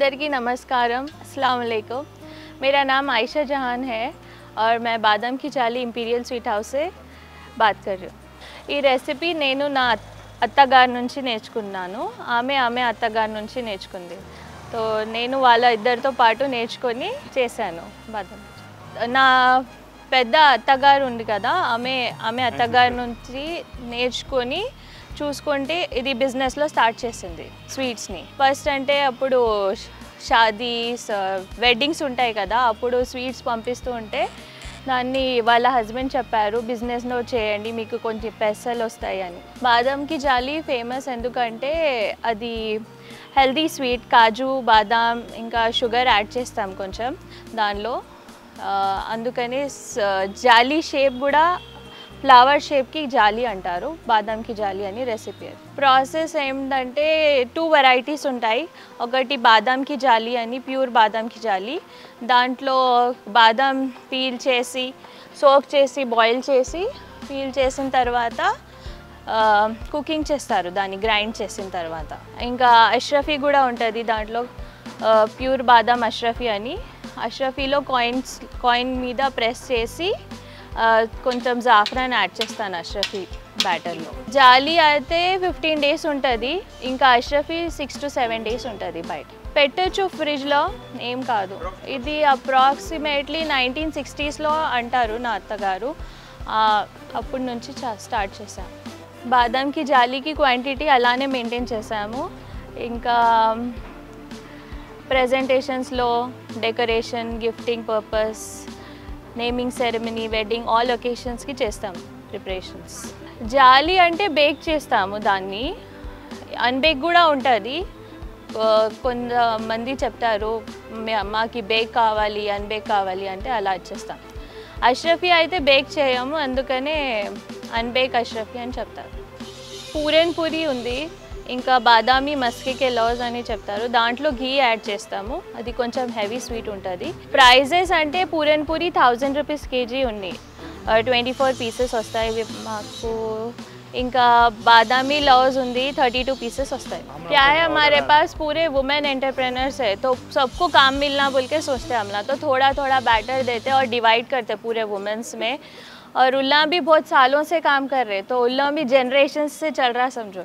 अंदरिकी नमस्कारम, अस्सलाम वालेकुम। मेरा नाम आयशा जहान है और मैं बादाम की चाली इंपीरियल स्वीट हाउस से बात कर रही हूँ। ఈ రెసిపీ నేను నా అత్తగారి నుంచి నేర్చుకున్నాను. ఆమె అత్తగారి నుంచి నేర్చుకుంది. సో నేను వాళ్ళ ఇద్దరితో పాటు నేర్చుకొని చేశాను బాదాం. నా పెద్ద అత్తగారు ఉంది కదా, ఆమె అత్తగారి నుంచి నేర్చుకొని చూసుకుంటే ఇది బిజినెస్లో స్టార్ట్ చేసింది స్వీట్స్ని. ఫస్ట్ అంటే అప్పుడు షాదీస్ వెడ్డింగ్స్ ఉంటాయి కదా, అప్పుడు స్వీట్స్ పంపిస్తూ ఉంటే దాన్ని వాళ్ళ హస్బెండ్ చెప్పారు బిజినెస్లో చేయండి, మీకు కొంచెం పైసలు వస్తాయి అని. బాదాంకి జాలి ఫేమస్ ఎందుకంటే అది హెల్దీ స్వీట్, కాజు బాదాం ఇంకా షుగర్ యాడ్ చేస్తాం కొంచెం దానిలో. అందుకని జాలి షేప్ కూడా ఫ్లవర్ షేప్కి జాలి అంటారు, బాదాంకి జాలి అని రెసిపీ. ప్రాసెస్ ఏంటంటే 2 వెరైటీస్ ఉంటాయి. ఒకటి బాదాంకి జాలి అని, ప్యూర్ బాదాంకి జాలి. దాంట్లో బాదాం పీల్ చేసి సోక్ చేసి బాయిల్ చేసి పీల్ చేసిన తర్వాత కుకింగ్ చేస్తారు, దాన్ని గ్రైండ్ చేసిన తర్వాత. ఇంకా అష్రఫీ కూడా ఉంటుంది దాంట్లో, ప్యూర్ బాదాం అష్రఫీ అని. అష్రఫీలో కాయిన్ మీద ప్రెస్ చేసి కొంచెం జాఫ్రాన్ యాడ్ చేస్తాను అష్రఫీ బ్యాటర్లో. జాలి అయితే 15 డేస్ ఉంటుంది, ఇంకా అష్రఫీ 6 to 7 డేస్ ఉంటుంది బయట. పెట్టచ్చు ఫ్రిడ్జ్లో, ఏం కాదు. ఇది అప్రాక్సిమేట్లీ 1960sలో అంటారు నా అత్తగారు, అప్పటి నుంచి స్టార్ట్ చేశాము. బాదాంకి జాలీకి క్వాంటిటీ అలానే మెయింటైన్ చేసాము. ఇంకా ప్రెజెంటేషన్స్లో decoration, gifting purpose, naming ceremony, wedding, all ఒకేషన్స్కి చేస్తాము ప్రిపరేషన్స్. జాలి అంటే బేక్ చేస్తాము, దాన్ని అన్బేక్ కూడా ఉంటుంది. కొంతమంది చెప్తారు మాకు బేక్ కావాలి, అన్బేక్ కావాలి అంటే అలా చేస్తాం. అష్రఫీ అయితే బేక్ చేయము, అందుకనే అన్బేక్ అష్రఫీ అని చెప్తారు. పూరన్ పూరి ఉంది, ఇంకా బాదామి మస్కికే లౌజ్ అని చెప్తారు, దాంట్లో ఘీ యాడ్ చేస్తాము, అది కొంచెం హెవీ స్వీట్ ఉంటుంది. ప్రైజెస్ అంటే పూరన్ పూరి 1000 రూపీస్ కేజీ ఉంది, 24 పీసెస్ వస్తాయి మాకు. ఇంకా బాదాमी लॉज ఉంది, 32 पीसेस వస్తాయి. क्या है हमारे पास पूरे वुमेन एंटरप्रेन्योर्स है, तो सबको काम मिलना बोल के सोचते हैं हम ना, तो थोड़ा थोड़ा बैटर देते और डिवाइड करते पूरे वुमेन्स में. और उल्ला भी बहुत सालों से काम कर रहे, तो उल्ला भी जनरेशन से चल रहा समझो,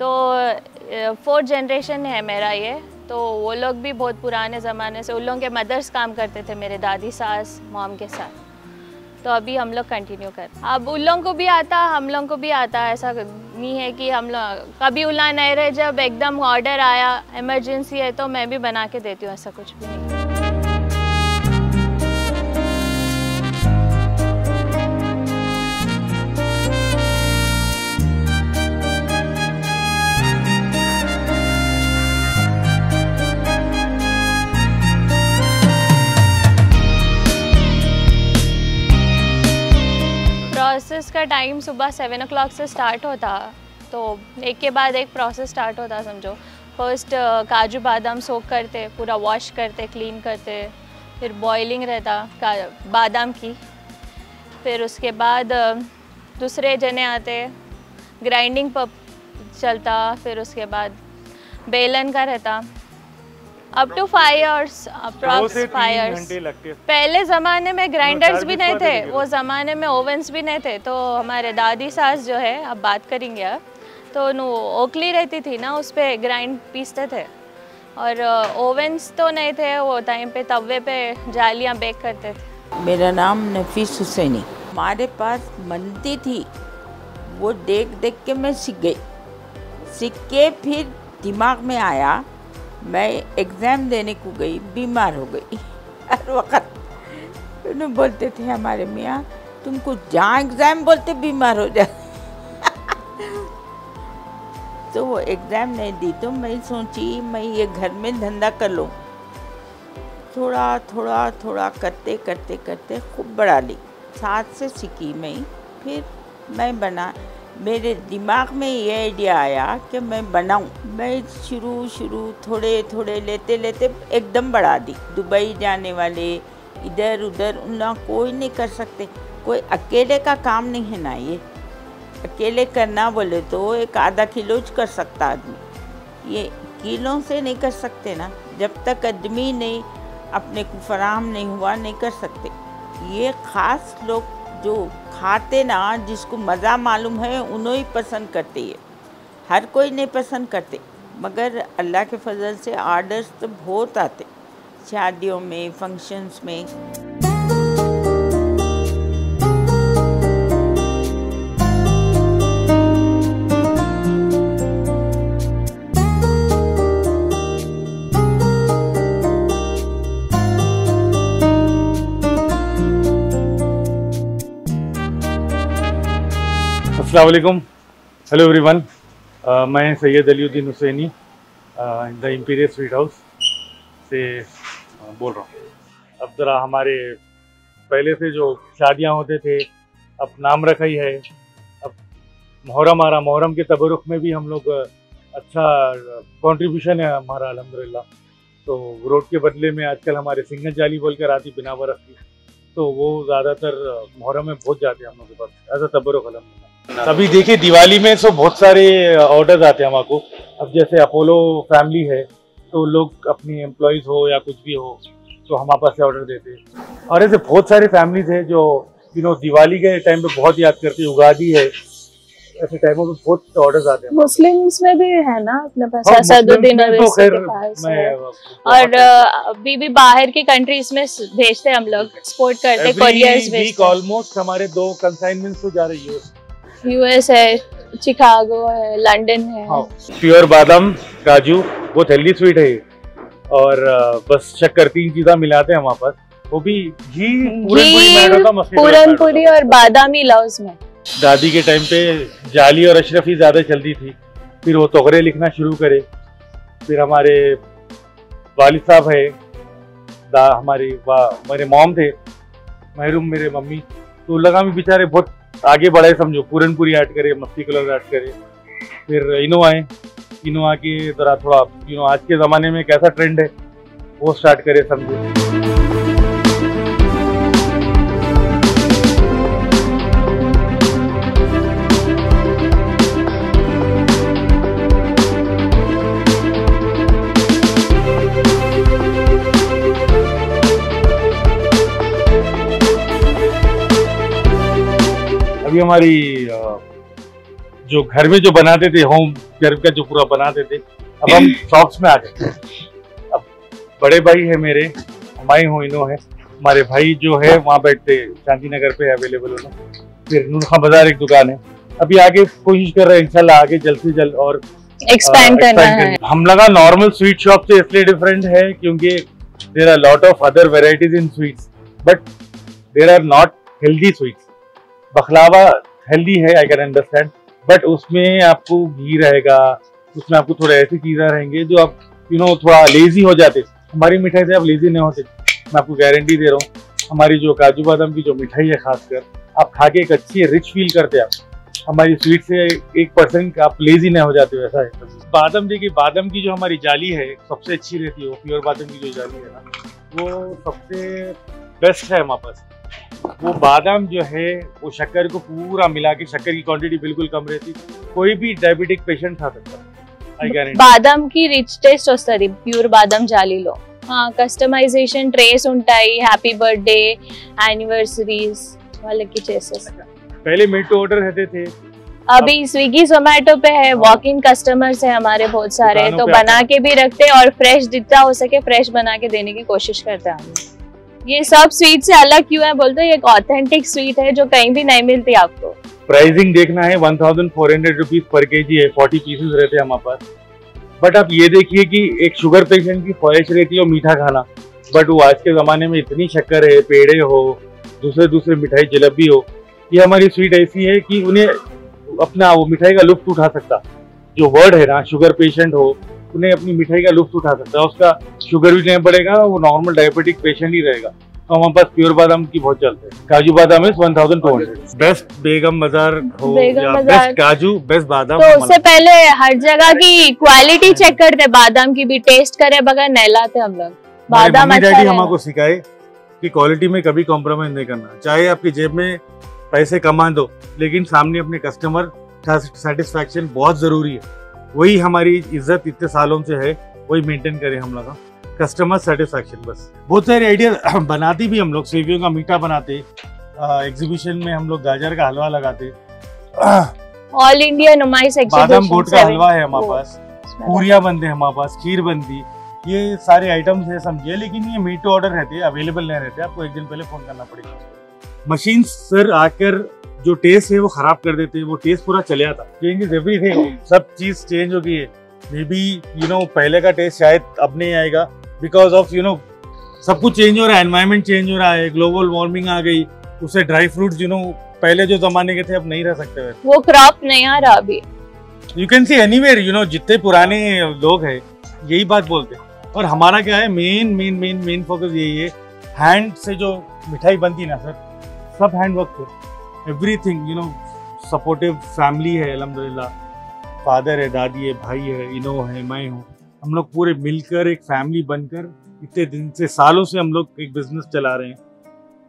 तो 4th जनरेशन है मेरा ये. तो वो लोग भी बहुत पुराने ज़माने से, उन लोगों के मदर्स काम करते थे, मेरे दादी सास मॉम के साथ, तो अभी हम लोग कंटिन्यू कर. अब उन लोगों को भी आता, हम लोगों को भी आता, ऐसा नहीं है कि हम लोग कभी उल्ला नहीं रहे. जब एकदम ऑर्डर आया, इमरजेंसी है, तो मैं भी बना के देती हूँ, ऐसा कुछ भी नहीं. प्रोसेस का टाइम सुबह 7 o'clock से स्टार्ट होता, तो एक के बाद एक प्रोसेस स्टार्ट होता समझो. फर्स्ट काजू बादाम सोक करते, पूरा वॉश करते, क्लीन करते, फिर बॉइलिंग रहता बादाम की. फिर उसके बाद दूसरे जने आते, ग्राइंडिंग पर चलता. फिर उसके बाद बेलन का रहता. Up to 5 hours, approx 5 hours. पहले ज़माने में ग्राइंडर्स भी नहीं थे, वो ज़माने में ओवन्स भी नहीं थे, तो हमारे दादी सास जो है, अब बात करेंगे अब, तो ओखली रहती थी ना, उस पर ग्राइंड पीसते थे. और ओवन्स तो नहीं थे वो टाइम पे, तवे पे जालियाँ बेक करते थे. मेरा नाम नफीस हुसैनी. हमारे पास बनती थी, वो देख देख के मैं सीख गई. सीख के फिर दिमाग में आया, मैं एग्ज़ाम देने को गई, बीमार हो गई. हर वक्त उन्हें बोलते थे हमारे मियाँ, तुमको जहाँ एग्ज़ाम बोलते बीमार हो जाए. तो वो एग्ज़ाम नहीं दी, तो मैं सोची मैं ये घर में धंधा कर लूँ. थोड़ा थोड़ा थोड़ा करते करते करते खूब बढ़ा ली. साथ से सीखी मैं, फिर मैं बना. मेरे दिमाग में ये आइडिया आया कि मैं बनाऊं. मैं शुरू थोड़े थोड़े लेते लेते एकदम बढ़ा दी. दुबई जाने वाले इधर उधर ना कोई नहीं कर सकते, कोई अकेले का काम नहीं है ना. ये अकेले करना बोले तो 1 आधा किलो कर सकता आदमी, ये वकीलों से नहीं कर सकते ना, जब तक आदमी नहीं अपने को फराहम नहीं हुआ नहीं कर सकते। ये ख़ास लोग जो खाते ना, जिसको मज़ा मालूम है, उन्हों ही पसंद करते हैं, हर कोई नहीं पसंद करते। मगर अल्लाह के फजल से आर्डर्स तो बहुत आते शादियों में, फंक्शंस में। अस्सलाम वालेकुम, हेलो एवरीवन। मैं Syed Aliuddin Hussaini the Imperial Sweet House से बोल रहा हूँ। अब ज़रा हमारे पहले से जो शादियाँ होते थे, अब नाम रखा ही है। अब मुहर्रम आ रहा, मुहर्रम के तबरुक में भी हम लोग अच्छा कंट्रीब्यूशन है हमारा अल्हम्दुलिल्लाह। तो रोड के बदले में आजकल हमारे सिंगल जाली बोल कर आती बिना बरस की, तो वो ज़्यादातर मुहर्रम में पहुँच जाते हैं हम लोग के पास ऐसा तबरुक अल्हम्दुलिल्लाह। अभी देखिए दिवाली में तो बहुत सारे ऑर्डर्स आते हैं हमको। अब जैसे अपोलो फैमिली है, तो लोग अपनी एम्प्लॉयज़ हो या कुछ भी हो तो हमारे पास से ऑर्डर देते हैं। और ऐसे बहुत सारे फैमिलीज हैं जो दिवाली के टाइम पे बहुत याद करती है, उगादी है, ऐसे टाइमों में बहुत ऑर्डर्स आते हैं। मुस्लिम्स में भी है ना अपने पास, हाँ, असदुद्दीन मुस्लिम्स में तो अवैसी खैर के पास मैं है। और अभी भी बाहर की कंट्रीज में भेजते हैं, हम लोग एक्सपोर्ट करते, कोरियर्स भेजते हैं। ऑलमोस्ट हमारे 2 कंसाइनमेंट्स तो जा रही है। यूएस है, चिकागो है, लंदन है। हाँ, प्योर बादाम काजू बहुत हेल्दी स्वीट है ये। और बस शक्कर 3 चीज़ें मिलाते हैं हमारे पास, वो भी घी, पूरनपुरी और बादामी लौज में। दादी के टाइम पे जाली और अशरफी ज़्यादा चलती थी, फिर वो तोगरे लिखना शुरू करे। फिर हमारे वालिद साहब है, मेरे मॉम थे महरूम, मेरे मम्मी, तो लगा में बेचारे बहुत आगे बढ़े, समझो पूरनपुरी ऐड करे, मस्ती कलर ऐड करे। फिर इनोवा के जरा थोड़ा आज के ज़माने में कैसा ट्रेंड है वो स्टार्ट करे, समझो। अभी हमारी जो घर में जो बनाते थे, होम घर का जो पूरा बनाते थे, अब हम शॉप्स में आ गए। अब बड़े भाई है मेरे, हमारे हो इनो है, हमारे भाई जो है वहाँ बैठते शांति नगर पे अवेलेबल होना। फिर नूर खां बाजार एक दुकान है, अभी आगे कोशिश कर रहे हैं इंशाल्लाह आगे जल्द से जल्द और एक्सपैंड करना है। हम लगा नॉर्मल स्वीट शॉप से इसलिए डिफरेंट है क्योंकि there are lot of other varieties in sweets, but there are not healthy sweets. Baklava healthy है, आई कैन अंडरस्टैंड, बट उसमें आपको घी रहेगा, उसमें आपको थोड़े ऐसी चीज़ें रहेंगे जो आप थोड़ा लेजी हो जाते। हमारी मिठाई से आप लेजी नहीं होते, मैं आपको गारंटी दे रहा हूँ। हमारी जो काजू बादाम की जो मिठाई है, खासकर आप खा के एक अच्छी रिच फील करते हैं आप। हमारी स्वीट से 1% आप लेजी नहीं हो जाते हो, ऐसा है। बादाम देखिए, बादाम की जो हमारी जाली है सबसे अच्छी रहती है, वो प्योर बादाम की जो जाली है ना, वो सबसे बेस्ट है हमारे पास। वो बादाम जो है वो शक्कर को पूरा मिला के, शक्कर की क्वांटिटी बिल्कुल कम रहती, कोई भी डायबिटिक पेशेंट खा सकता है। బాదం కి రిచ్ టేస్ట్ వస్తుంది ప్యూర్ బాదం జాలీలో. కస్టమైజేషన్ ట్రేస్ ఉంటాయి, హ్యాపీ బర్త్డే, యానివర్సరీస్ వాళ్ళకి చేసేస్తాం. पहले मेड टू ऑर्डर रहते थे, अभी स्विगी जोमेटो पे है, वॉक इन कस्टमर्स है हमारे बहुत सारे, तो बना के भी रखते हैं और फ्रेश जितना हो सके फ्रेश बना के देने की कोशिश करते हैं हम। ये सब स्वीट से अलग क्यों है बोलते हैं, एक ऑथेंटिक स्वीट है जो कहीं भी नहीं मिलती आपको। प्राइसिंग देखना है 1400 रुपीज पर केजी है, 40 पीसेस रहते हैं हमारे पास। बट आप ये देखिए कि एक शुगर पेशेंट की ख्वाहिश रहती है मीठा खाना, बट वो आज के ज़माने में इतनी शक्कर है, पेड़े हो, दूसरे मिठाई जलेबी हो, ये हमारी स्वीट ऐसी है कि उन्हें अपना वो मिठाई का लुत्फ उठा सकता। जो वर्ड है ना, शुगर पेशेंट हो, उन्हें अपनी मिठाई का लुत्फ उठा सकता है, उसका शुगर भी नहीं बढ़ेगा, वो नॉर्मल डायबिटिक पेशेंट ही रहेगा। तो हमारे पास प्योर बादाम की बहुत चलते हैं। काजू बादाम है 1200। बेस्ट बेगम बाजार हो या बेस्ट काजू, बेस्ट बादाम। तो उससे पहले हर जगह की क्वालिटी चेक करते, बादाम की भी टेस्ट करे बगैर नहीं लाते हम लोग। बादाम अच्छा है। हमको सिखाए कि क्वालिटी में कभी कॉम्प्रोमाइज नहीं करना, चाहे आपकी जेब में पैसे कमा दो, लेकिन सामने अपने कस्टमर का सेटिस्फैक्शन बहुत जरूरी है। वही हमारी इज्जत इतने सालों से है, वही मेंटेन करें हम लोग, कस्टमर सेटिस्फैक्शन। बस बहुत सारे आइडिया बनाते भी हम लोग, सेवियों का मीठा बनाते, एग्जीबिशन में हम लोग गाजर का हलवा लगाते, ऑल इंडिया नुमाइश एग्जीबिशन, बादाम गोट का हलवा है हमारे पास, पूरियां बनते हैं हमारे पास, खीर बनती, ये सारे आइटम्स है समझिए। लेकिन ये मीट ऑर्डर रहते हैं, अवेलेबल नहीं रहते, आपको एक दिन पहले फोन करना पड़ेगा। मशीन सर आकर जो टेस्ट है वो खराब कर देते हैं, वो टेस्ट पूरा चले आता। चेंजेस एवरीथिंग, सब चीज चेंज हो गई है। मे बी पहले का टेस्ट शायद अब नहीं आएगा, बिकॉज ऑफ सब कुछ चेंज हो रहा है, एनवायरमेंट चेंज हो रहा है, ग्लोबल वार्मिंग आ गई, उससे ड्राई फ्रूट्स पहले जो जमाने के थे अब नहीं रह सकते वैसे, वो क्रॉप नहीं आ रहा अभी। यू कैन सी एनीवेयर, जितने पुराने लोग हैं यही बात बोलते हैं। और हमारा क्या है, मेन फोकस यही है, हैंड से जो मिठाई बनती ना सर, सब हैंड वर्क पे, एवरीथिंग सपोर्टिव फैमिली है अल्हम्दुलिल्लाह, फादर है, दादी है, भाई है, इनो है, मैं हूँ, हम लोग पूरे मिलकर एक फैमिली बनकर इतने दिन से, सालों से हम लोग एक बिजनेस चला रहे हैं।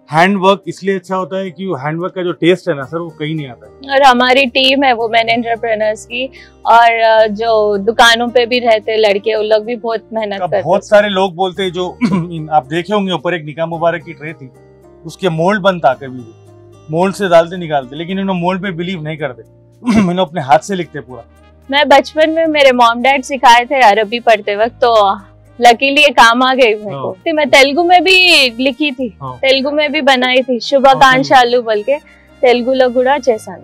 हैंडवर्क इसलिए अच्छा होता है कि हैंडवर्क का जो टेस्ट है ना सर, वो कहीं नहीं आता है। और हमारी टीम है वुमेन एंटरप्रेन्योर्स की, और जो दुकानों पे भी रहते लड़के, उन लोग भी बहुत मेहनत करते हैं। बहुत सारे लोग बोलते हैं, जो आप देखे होंगे ऊपर एक निकाह मुबारक की ट्रे थी, उसके मोल्ड बनता, कभी भी मोल्ड से डालते निकालते, लेकिन इन्होंने मोल्ड पे बिलीव नहीं करते, इन्होंने अपने हाथ से लिखते पूरा। मैं बचपन में मेरे मॉम डैड सिखाए थे अरबी पढ़ते वक्त, तो लकीली ये काम आ गई मेरे को। मैं तेलुगु में भी लिखी थी, तेलुगु में भी बनाई थी, शुभाकांक्षालु बोल के, तेलुगुलो गुड़ा చేశాను।